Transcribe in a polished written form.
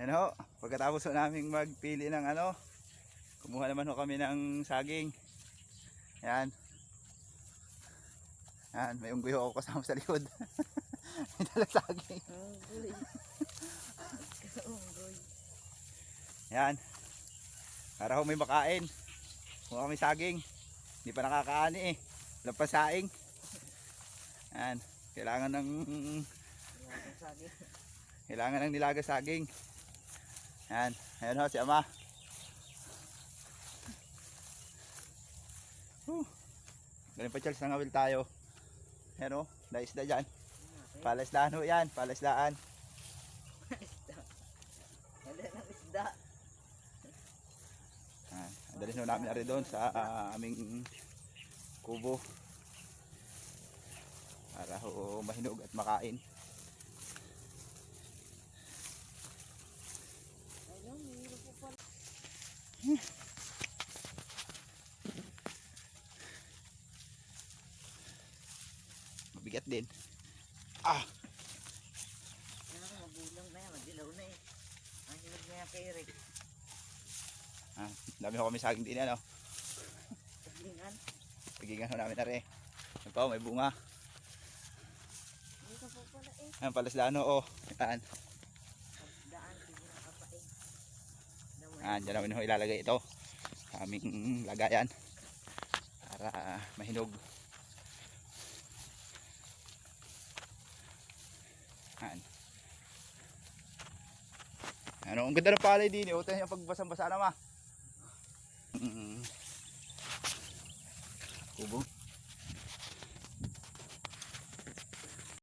Yan ho, pagkatapos ho naming magpili ng ano, kumuha naman ho kami ng saging. Yan. Yan, may unggoy ho ako kasama sa likod. May dala saging. Unggoy. Unggoy. Yan. Para ho may makain. Kumuha kami saging. Hindi pa nakakaani eh. Walang pasaing. Yan. Kailangan ng nilaga saging. Yan. Ayan ho si Ama. Galing pa Charles, nangawil tayo. Ayan o, daisda dyan. Palasdaan ho yan, palasdaan. Wala ng isda. Andalin ho namin ari doon sa aming kubo. Para ho mahinog at makain. Mabigat din. Magulang na yan, madilaw na eh. Ang hinog na yan kay Rick. Dami ho kami saging din ano. Paglingan. Pagigan ho namin na rin. Yan pa, may bunga. Dito po pala eh. Ayan, palasdaan ho. Yan. Daan, sige na kapain. Dyan namin ho ilalagay ito. Sa aming lagayan. Para mahinog. Yan. Ano, ang ganda ng palay din. Ito yung pagbasang-basa naman.